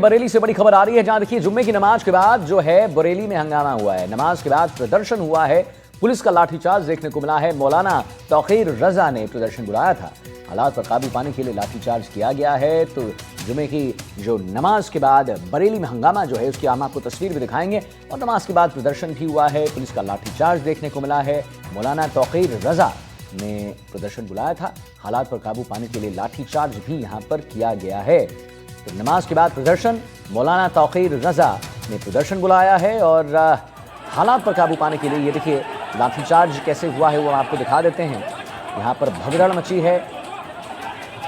बरेली से बड़ी खबर आ रही है, जहां देखिए जुम्मे की नमाज के बाद जो है बरेली में हंगामा हुआ है। नमाज के बाद प्रदर्शन हुआ है, पुलिस का लाठीचार्ज देखने को मिला है। मौलाना तौकीर रजा ने प्रदर्शन बुलाया था। हालात पर काबू पाने के लिए लाठीचार्ज किया गया है। तो जुम्मे की जो नमाज के बाद बरेली में हंगामा जो है उसकी हम आपको तस्वीर भी दिखाएंगे। और नमाज के बाद प्रदर्शन भी हुआ है, पुलिस का लाठीचार्ज देखने को मिला है। मौलाना तौकीर रजा ने प्रदर्शन बुलाया था। हालात पर काबू पाने के लिए लाठीचार्ज भी यहाँ पर किया गया है। तो नमाज के बाद प्रदर्शन, मौलाना तौकीर रजा ने प्रदर्शन बुलाया है और हालात पर काबू पाने के लिए ये देखिए लाठीचार्ज कैसे हुआ है वो आपको दिखा देते हैं। यहाँ पर भगदड़ मची है।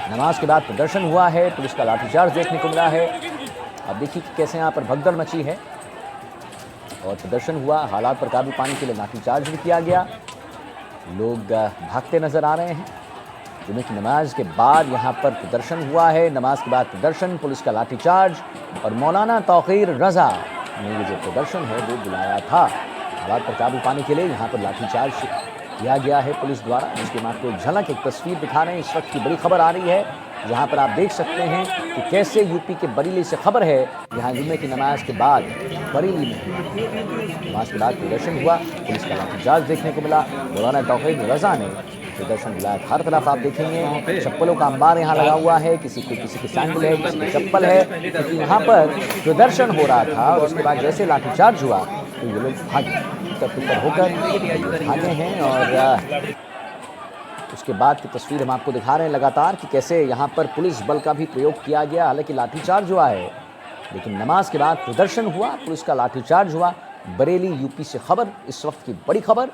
नमाज के बाद प्रदर्शन हुआ है, पुलिस का लाठीचार्ज देखने को मिला है। अब देखिए कि कैसे यहाँ पर भगदड़ मची है और प्रदर्शन हुआ। हालात पर काबू पाने के लिए लाठीचार्ज भी किया गया। लोग भागते नजर आ रहे हैं। जुम्मे की नमाज के बाद यहाँ पर प्रदर्शन हुआ है। नमाज के बाद प्रदर्शन, पुलिस का लाठीचार्ज और मौलाना तौकीर रजा ने ये जो प्रदर्शन है वो बुलाया था। हालात पर काबू पाने के लिए यहाँ पर लाठीचार्ज किया गया है पुलिस द्वारा, जिसके हम आपको एक झलक, एक तस्वीर दिखा रहे हैं। इस वक्त की बड़ी खबर आ रही है, जहाँ पर आप देख सकते हैं कि कैसे यूपी के बरेली से खबर है। यहाँ जुम्मे की नमाज के बाद बरेली में नमाज के बाद प्रदर्शन हुआ, पुलिस का लाठीचार्ज देखने को मिला। मौलाना तौकीर रजा ने प्रदर्शन बुलाया। हर तरफ आप देखेंगे चप्पलों का अंबार यहाँ लगा हुआ है। किसी की सैंडल है, किसी की चप्पल है, क्योंकि यहाँ पर प्रदर्शन हो रहा था। और उसके बाद जैसे लाठीचार्ज हुआ तो ये लोग भागे, तितर होकर भागे हैं। और उसके बाद की तस्वीर हम आपको दिखा रहे हैं लगातार कि कैसे यहाँ पर पुलिस बल का भी प्रयोग किया गया। हालांकि लाठीचार्ज हुआ है, लेकिन नमाज के बाद प्रदर्शन हुआ, पुलिस का लाठीचार्ज हुआ। बरेली यूपी से खबर, इस वक्त की बड़ी खबर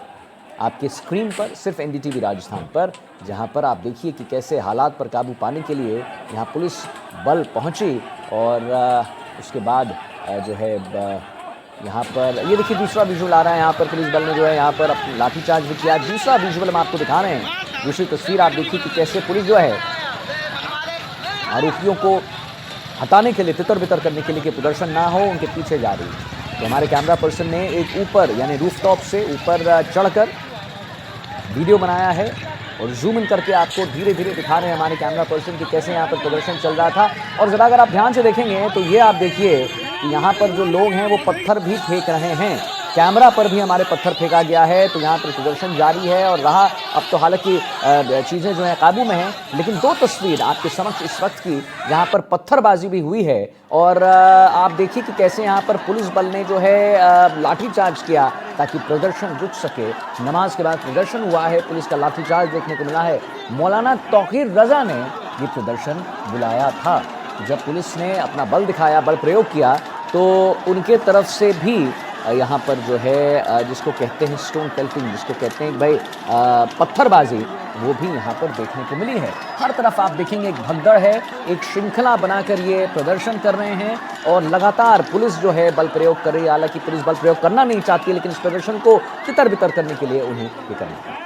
आपके स्क्रीन पर, सिर्फ एनडीटीवी राजस्थान पर, जहां पर आप देखिए कि कैसे हालात पर काबू पाने के लिए यहां पुलिस बल पहुंची। और उसके बाद जो है यहां पर ये देखिए दूसरा विजुअल आ रहा है। यहां पर पुलिस बल ने जो है यहां पर लाठीचार्ज भी किया। दूसरा विजुअल हम आपको दिखा रहे हैं। दूसरी तस्वीर आप देखिए कि कैसे पुलिस जो है आरोपियों को हटाने के लिए, तितर बितर करने के लिए कि प्रदर्शन ना हो, उनके पीछे जा रही है। तो हमारे कैमरा पर्सन ने एक ऊपर यानी रूफटॉप से ऊपर चढ़कर वीडियो बनाया है और जूम इन करके आपको धीरे धीरे दिखा रहे हैं हमारे कैमरा पर्सन कि कैसे यहाँ पर प्रदर्शन चल रहा था। और ज़रा अगर आप ध्यान से देखेंगे तो ये आप देखिए कि यहाँ पर जो लोग हैं वो पत्थर भी फेंक रहे हैं। कैमरा पर भी हमारे पत्थर फेंका गया है। तो यहाँ पर प्रदर्शन जारी है और रहा। अब तो हालांकि चीज़ें जो हैं काबू में हैं, लेकिन दो तस्वीर आपके समक्ष इस वक्त की जहाँ पर पत्थरबाजी भी हुई है। और आप देखिए कि कैसे यहाँ पर पुलिस बल ने जो है लाठीचार्ज किया ताकि प्रदर्शन रुक सके। नमाज के बाद प्रदर्शन हुआ है, पुलिस का लाठीचार्ज देखने को मिला है। मौलाना तौकीर रजा ने ये प्रदर्शन बुलाया था। जब पुलिस ने अपना बल दिखाया, बल प्रयोग किया, तो उनके तरफ से भी यहाँ पर जो है जिसको कहते हैं स्टोन पेल्टिंग, जिसको कहते हैं भाई पत्थरबाजी, वो भी यहाँ पर देखने को मिली है। हर तरफ आप देखेंगे एक भगदड़ है, एक श्रृंखला बनाकर ये प्रदर्शन कर रहे हैं और लगातार पुलिस जो है बल प्रयोग कर रही है। हालांकि पुलिस बल प्रयोग करना नहीं चाहती, लेकिन इस प्रदर्शन को तितर बितर करने के लिए उन्हें ये करना है।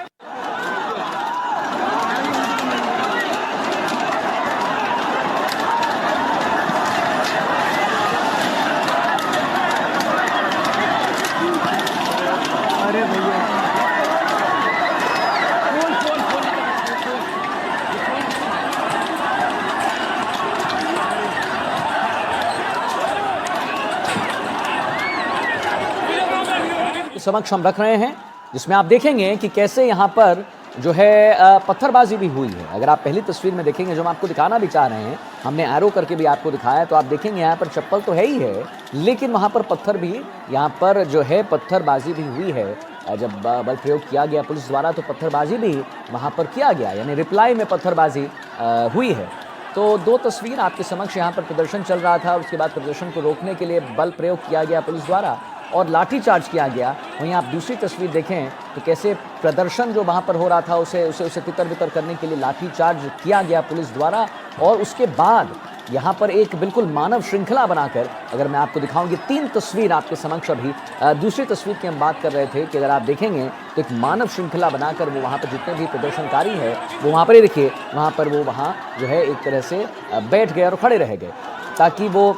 समक्ष हम रख रहे हैं, जिसमें आप देखेंगे कि कैसे यहाँ पर जो है पत्थरबाजी भी हुई है। अगर आप पहली तस्वीर में देखेंगे, जो हम आपको दिखाना भी चाह रहे हैं, हमने एरो करके भी आपको दिखाया, तो आप देखेंगे यहाँ पर चप्पल तो है ही है, लेकिन वहाँ पर पत्थर भी, यहाँ पर जो है पत्थरबाजी भी हुई है। जब बल प्रयोग किया गया पुलिस द्वारा तो पत्थरबाजी भी वहाँ पर किया गया, यानी रिप्लाई में पत्थरबाजी हुई है। तो दो तस्वीर आपके समक्ष, यहाँ पर प्रदर्शन चल रहा था, उसके बाद प्रदर्शन को रोकने के लिए बल प्रयोग किया गया पुलिस द्वारा और लाठीचार्ज किया गया। वहीं आप दूसरी तस्वीर देखें तो कैसे प्रदर्शन जो वहाँ पर हो रहा था उसे तितर बितर करने के लिए लाठीचार्ज किया गया पुलिस द्वारा। और उसके बाद यहाँ पर एक बिल्कुल मानव श्रृंखला बनाकर, अगर मैं आपको दिखाऊंगी 3 तस्वीर आपके समक्ष, अभी दूसरी तस्वीर की हम बात कर रहे थे कि अगर आप देखेंगे तो एक मानव श्रृंखला बनाकर वो वहाँ पर जितने भी प्रदर्शनकारी हैं वो वहाँ पर ही देखिए, वहाँ पर वो वहाँ जो है एक तरह से बैठ गए और खड़े रह गए, ताकि वो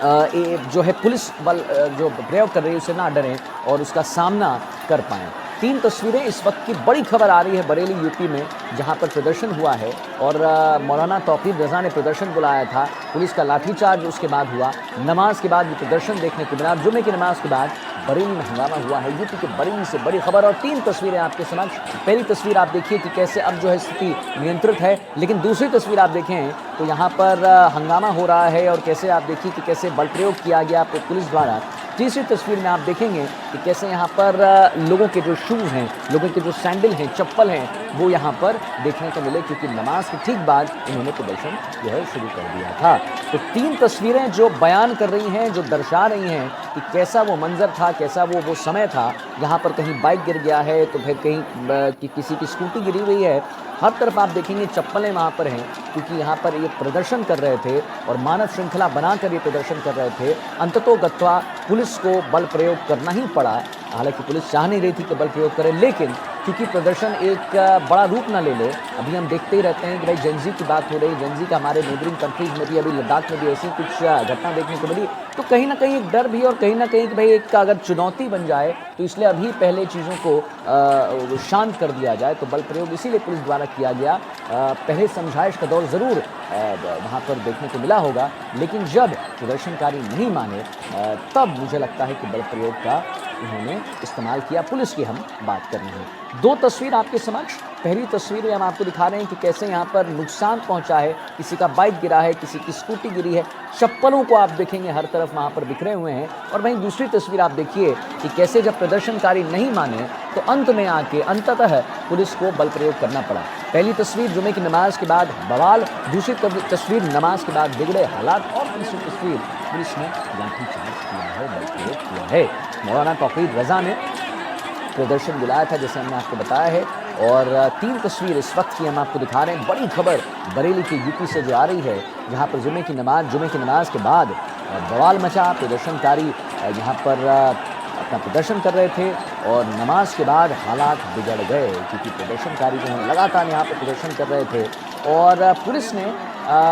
जो है पुलिस बल जो प्रयोग कर रही है उसे ना डरें और उसका सामना कर पाएँ। तीन तस्वीरें इस वक्त की बड़ी खबर आ रही है बरेली यूपी में, जहां पर प्रदर्शन हुआ है और मौलाना तौकीर रजा ने प्रदर्शन बुलाया था। पुलिस का लाठीचार्ज उसके बाद हुआ। नमाज के बाद ये प्रदर्शन देखने को मिला। जुमे की नमाज के बाद बरेली में हंगामा हुआ है। यूपी के बरेली से बड़ी खबर और तीन तस्वीरें आपके समक्ष। पहली तस्वीर आप देखिए कि कैसे अब जो है स्थिति नियंत्रित है, लेकिन दूसरी तस्वीर आप देखें तो यहाँ पर हंगामा हो रहा है और कैसे आप देखिए कि कैसे बल प्रयोग किया गया पुलिस द्वारा। तीसरी तस्वीर में आप देखेंगे कि कैसे यहाँ पर लोगों के जो शूज़ हैं, लोगों के जो सैंडल हैं, चप्पल हैं, वो यहाँ पर देखने को मिले, क्योंकि नमाज के ठीक बाद इन्होंने प्रदर्शन जो है शुरू कर दिया था। तो तीन तस्वीरें जो बयान कर रही हैं, जो दर्शा रही हैं कि कैसा वो मंजर था, कैसा वो समय था। यहाँ पर कहीं बाइक गिर गया है तो फिर कहीं किसी की स्कूटी गिरी हुई है। हर तरफ आप देखेंगे चप्पलें वहाँ पर हैं, क्योंकि यहाँ पर ये प्रदर्शन कर रहे थे और मानव श्रृंखला बनाकर ये प्रदर्शन कर रहे थे। अंततोगत्वा पुलिस को बल प्रयोग करना ही पड़ा। हालांकि पुलिस चाह नहीं रही थी कि बल प्रयोग करे, लेकिन क्योंकि प्रदर्शन एक बड़ा रूप ना ले ले, अभी हम देखते ही रहते हैं कि भाई जेनजी की बात हो रही है। जेनजी का हमारे नेबरिंग कंट्रीज में भी, अभी लद्दाख में भी ऐसी कुछ घटना देखने को मिली। तो कहीं ना कहीं एक डर भी और कहीं ना कहीं कि भाई एक अगर चुनौती बन जाए तो इसलिए अभी पहले चीज़ों को शांत कर दिया जाए। तो बल प्रयोग इसीलिए पुलिस द्वारा किया गया। पहले समझाइश का दौर ज़रूर वहाँ पर देखने को मिला होगा, लेकिन जब प्रदर्शनकारी नहीं माने तब मुझे लगता है कि बल प्रयोग का उन्होंने इस्तेमाल किया। पुलिस की हम बात कर रहे हैं। दो तस्वीर आपके समक्ष। पहली तस्वीर में हम आपको दिखा रहे हैं कि कैसे यहाँ पर नुकसान पहुँचा है। किसी का बाइक गिरा है, किसी की स्कूटी गिरी है। चप्पलों को आप देखेंगे हर तरफ वहाँ पर बिखरे हुए हैं। और वहीं दूसरी तस्वीर आप देखिए कि कैसे जब प्रदर्शनकारी नहीं माने तो अंत में आके अंततः पुलिस को बल प्रयोग करना पड़ा। पहली तस्वीर जुमे की नमाज के बाद बवाल, दूसरी तस्वीर नमाज के बाद बिगड़े हालात और तीसरी तस्वीर पुलिस ने लाठीचार्ज किया है, बल प्रयोग किया है। मौलाना तौकीर रजा ने प्रदर्शन बुलाया था, जैसे हमने आपको बताया है। और तीन तस्वीर इस वक्त की हम आपको दिखा रहे हैं। बड़ी खबर बरेली के यूपी से जो आ रही है, जहां पर जुमे की नमाज के बाद बवाल मचा। प्रदर्शनकारी यहाँ पर अपना प्रदर्शन कर रहे थे और नमाज के बाद हालात बिगड़ गए, क्योंकि प्रदर्शनकारी जो हैं लगातार यहाँ पर प्रदर्शन कर रहे थे और पुलिस ने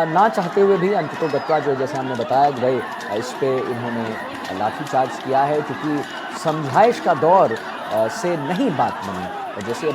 ना चाहते हुए भी अंततोगत्वा जो जैसे हमने बताया कि भाई इस पे इन्होंने लाठीचार्ज किया है, क्योंकि समझाइश का दौर से नहीं बात बनी। और जैसे